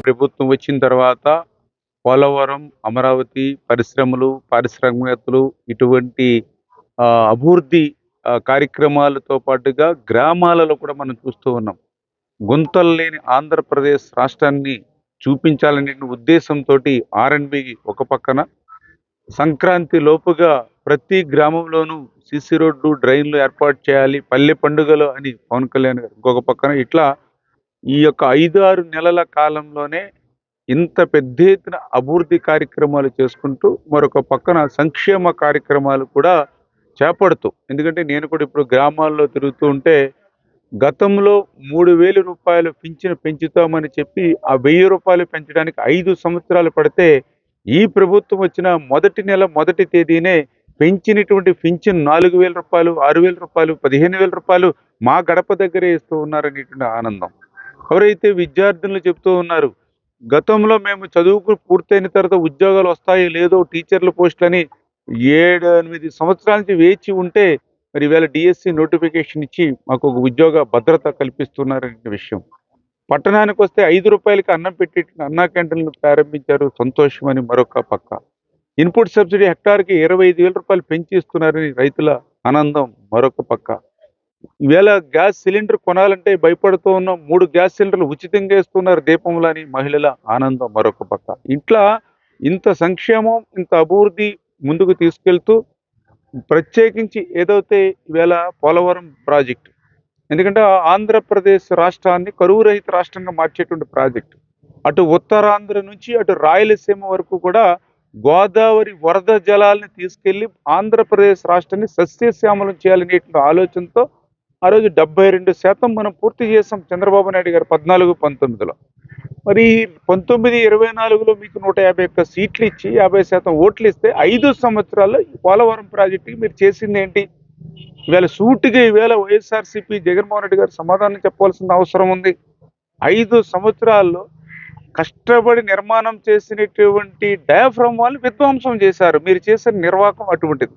ప్రభుత్వం వచ్చిన తర్వాత పోలవరం, అమరావతి పరిశ్రమలు, పారిశ్రామికవేత్తలు ఇటువంటి అభివృద్ధి కార్యక్రమాలతో పాటుగా గ్రామాలలో కూడా మనం చూస్తూ ఉన్నాం. గుంతలు లేని ఆంధ్రప్రదేశ్ రాష్ట్రాన్ని చూపించాలనే ఉద్దేశంతో ఆర్ఎండ్బి ఒక పక్కన, సంక్రాంతి లోపుగా ప్రతి గ్రామంలోనూ సిసి రోడ్లు, డ్రైన్లు ఏర్పాటు చేయాలి, పల్లె పండుగలు అని పవన్ కళ్యాణ్ గారు ఇంకొక పక్కన, ఇట్లా ఈ యొక్క 5-6 నెలల కాలంలోనే ఇంత పెద్ద ఎత్తున అభివృద్ధి కార్యక్రమాలు చేసుకుంటూ మరొక పక్కన సంక్షేమ కార్యక్రమాలు కూడా చేపడుతూ, ఎందుకంటే నేను కూడా ఇప్పుడు గ్రామాల్లో తిరుగుతూ ఉంటే గతంలో 3,000 రూపాయలు పింఛను పెంచుతామని చెప్పి ఆ 1,000 రూపాయలు పెంచడానికి 5 సంవత్సరాలు పడితే ఈ ప్రభుత్వం వచ్చిన మొదటి నెల మొదటి తేదీనే పెంచినటువంటి పింఛన్ 4,000 రూపాయలు, 6,000 రూపాయలు, 15,000 రూపాయలు మా గడప దగ్గరే ఇస్తూ ఉన్నారనేటువంటి ఆనందం. ఎవరైతే విద్యార్థులు చెప్తూ ఉన్నారు, గతంలో మేము చదువుకు పూర్తయిన తర్వాత ఉద్యోగాలు వస్తాయో లేదో టీచర్ల పోస్టులని 7-8 సంవత్సరాల నుంచి వేచి ఉంటే మరి ఈవేళ డిఎస్సి నోటిఫికేషన్ ఇచ్చి మాకు ఒక ఉద్యోగ భద్రత కల్పిస్తున్నారనే విషయం. పట్టణానికి వస్తే 5 రూపాయలకి అన్నం పెట్టి అన్నా క్యాంటీన్లు ప్రారంభించారు, సంతోషమని మరొక పక్క. ఇన్పుట్ సబ్సిడీ హెక్టార్కి 25,000 రూపాయలు పెంచి ఇస్తున్నారని రైతుల ఆనందం మరొక పక్క. ఈవేళ గ్యాస్ సిలిండర్ కొనాలంటే భయపడుతూ ఉన్నాం, 3 గ్యాస్ సిలిండర్లు ఉచితంగా ఇస్తున్నారు దీపంలో అని మహిళల ఆనందం మరొక పక్క. ఇట్లా ఇంత సంక్షేమం, ఇంత అభివృద్ధి ముందుకు తీసుకెళ్తూ ప్రత్యేకించి ఏదైతే ఈవేళ పోలవరం ప్రాజెక్టు, ఎందుకంటే ఆంధ్రప్రదేశ్ రాష్ట్రాన్ని కరువు రహిత రాష్ట్రంగా మార్చేటువంటి ప్రాజెక్టు. అటు ఉత్తరాంధ్ర నుంచి అటు రాయలసీమ వరకు కూడా గోదావరి వరద జలాల్ని తీసుకెళ్లి ఆంధ్రప్రదేశ్ రాష్ట్రాన్ని సస్యశ్యామలం చేయాలనేటువంటి ఆలోచనతో ఆ రోజు 72% మనం పూర్తి చేసాం చంద్రబాబు నాయుడు గారు 14-19లో. మరి 19-24లో మీకు 151 సీట్లు ఇచ్చి 50% ఓట్లు ఇస్తే 5 సంవత్సరాల్లో ఈ పోలవరం ప్రాజెక్టుకి మీరు చేసింది ఏంటి? ఈవేళ సూటిగా ఈవేళ వైఎస్ఆర్సీపీ జగన్మోహన్ రెడ్డి గారు సమాధానం చెప్పాల్సిన అవసరం ఉంది. 5 సంవత్సరాల్లో కష్టపడి నిర్మాణం చేసినటువంటి డయాఫ్రమ్ వాల్ని విధ్వంసం చేశారు. మీరు చేసిన నిర్వాహకం అటువంటిది.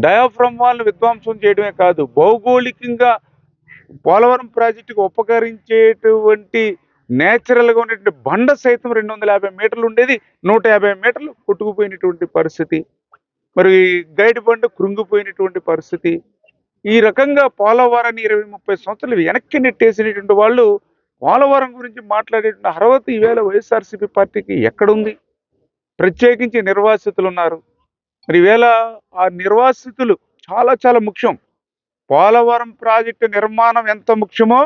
డయాఫ్రమ్ వాల్ని విధ్వంసం చేయడమే కాదు, భౌగోళికంగా పోలవరం ప్రాజెక్టుకు ఉపకరించేటువంటి నేచురల్గా ఉన్నటువంటి బండ సైతం 250 మీటర్లు ఉండేది, 150 మీటర్లు కొట్టుకుపోయినటువంటి పరిస్థితి. మరి గైడ్ బండ కృంగిపోయినటువంటి పరిస్థితి. ఈ రకంగా పోలవరాన్ని 20-30 సంవత్సరాలు వెనక్కి నెట్టేసినటువంటి వాళ్ళు పోలవరం గురించి మాట్లాడేటువంటి అర్హత ఈవేళ వైఎస్ఆర్సీపీ పార్టీకి ఎక్కడుంది? ప్రత్యేకించి నిర్వాసితులు ఉన్నారు. మరి ఈవేళ ఆ నిర్వాసితులు చాలా చాలా ముఖ్యం. పోలవరం ప్రాజెక్టు నిర్మాణం ఎంత ముఖ్యమో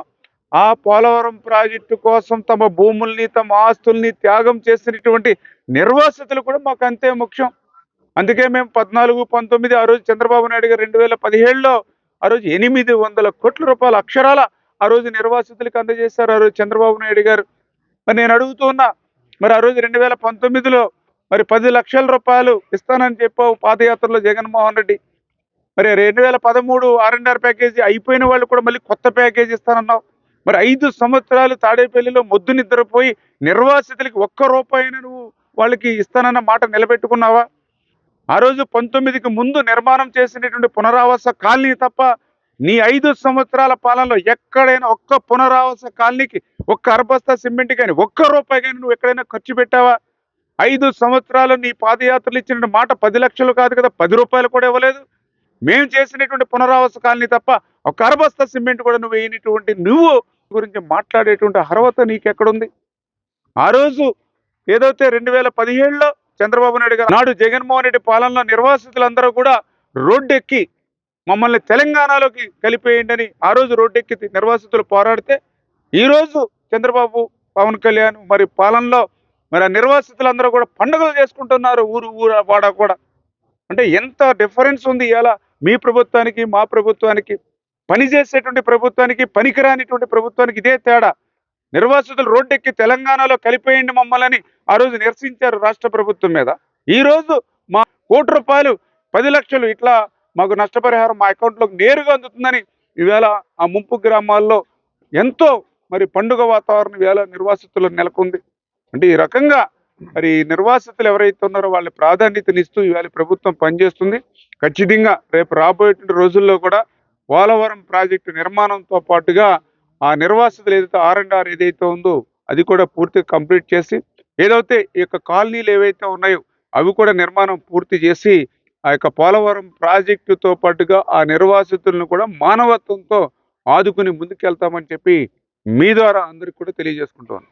ఆ పోలవరం ప్రాజెక్టు కోసం తమ భూముల్ని, తమ ఆస్తుల్ని త్యాగం చేసినటువంటి నిర్వాసితులు కూడా మాకు అంతే ముఖ్యం. అందుకే మేము 14-19 ఆ రోజు చంద్రబాబు నాయుడు గారు 2017లో ఆ రోజు 800 కోట్ల రూపాయల అక్షరాల ఆ రోజు నిర్వాసితులకు అందజేశారు ఆ రోజు చంద్రబాబు నాయుడు గారు. మరి నేను అడుగుతూ ఉన్నా, మరి ఆ రోజు 2019లో మరి 10 లక్షల రూపాయలు ఇస్తానని చెప్పావు పాదయాత్రలో జగన్మోహన్ రెడ్డి. మరి 2013 R&R ప్యాకేజీ అయిపోయిన వాళ్ళు కూడా మళ్ళీ కొత్త ప్యాకేజీ ఇస్తానన్నావు. మరి 5 సంవత్సరాలు తాడేపల్లిలో మొద్దు నిద్రపోయి నిర్వాసితులకి 1 రూపాయిని నువ్వు వాళ్ళకి ఇస్తానన్న మాట నిలబెట్టుకున్నావా? ఆ రోజు 19కి ముందు నిర్మాణం చేసినటువంటి పునరావాస కాలనీ తప్ప నీ 5 సంవత్సరాల పాలనలో ఎక్కడైనా ఒక్క పునరావాస కాలనీకి 1 అరబస్తా సిమెంట్ కానీ 1 రూపాయి కానీ నువ్వు ఎక్కడైనా ఖర్చు పెట్టావా? 5 సంవత్సరాలు నీ పాదయాత్రలు ఇచ్చిన మాట 10 లక్షలు కాదు కదా, 10 రూపాయలు కూడా ఇవ్వలేదు. మేము చేసినటువంటి పునరావాస కాలనీ తప్ప 1 అరబస్తా సిమెంట్ కూడా నువ్వు వేయనటువంటి నువ్వు గురించి మాట్లాడేటువంటి అర్హత నీకెక్కడుంది? ఆ రోజు ఏదైతే 2017లో చంద్రబాబు నాయుడు గారు నాడు జగన్మోహన్ రెడ్డి పాలనలో నిర్వాసితులందరూ కూడా రోడ్డెక్కి మమ్మల్ని తెలంగాణలోకి కలిపేయండి అని ఆ రోజు రోడ్డెక్కి నిర్వాసితులు పోరాడితే, ఈరోజు చంద్రబాబు, పవన్ కళ్యాణ్ మరి పాలనలో మరి ఆ నిర్వాసితులందరూ కూడా పండుగలు చేసుకుంటున్నారు ఊరు వాడ కూడా. అంటే ఎంత డిఫరెన్స్ ఉంది ఇలా మీ ప్రభుత్వానికి మా ప్రభుత్వానికి. పనిచేసేటువంటి ప్రభుత్వానికి, పనికిరానిటువంటి ప్రభుత్వానికి ఇదే తేడా. నిర్వాసితులు రోడ్డెక్కి తెలంగాణలో కలిపేయండి మమ్మల్ని ఆ రోజు నిరసించారు రాష్ట్ర ప్రభుత్వం మీద. ఈరోజు మా ₹1 10 లక్షలు ఇట్లా మాకు నష్టపరిహారం మా అకౌంట్లోకి నేరుగా అందుతుందని ఈవేళ ఆ ముంపు గ్రామాల్లో ఎంతో మరి పండుగ వాతావరణం ఈవేళ నిర్వాసితులు నెలకొంది. అంటే ఈ రకంగా మరి నిర్వాసితులు ఎవరైతే ఉన్నారో వాళ్ళ ప్రాధాన్యతనిస్తూ ఇవాళ ప్రభుత్వం పనిచేస్తుంది. ఖచ్చితంగా రేపు రాబోయేటువంటి రోజుల్లో కూడా పోలవరం ప్రాజెక్టు నిర్మాణంతో పాటుగా ఆ నిర్వాసితులు ఏదైతే ఆర్&ఆర్ ఏదైతే ఉందో అది కూడా పూర్తిగా కంప్లీట్ చేసి ఏదైతే ఈ యొక్క కాలనీలు ఏవైతే ఉన్నాయో అవి కూడా నిర్మాణం పూర్తి చేసి ఆ యొక్క పోలవరం ప్రాజెక్టుతో పాటుగా ఆ నిర్వాసితులను కూడా మానవత్వంతో ఆదుకుని ముందుకెళ్తామని చెప్పి మీ ద్వారా అందరికి కూడా తెలియజేసుకుంటాను.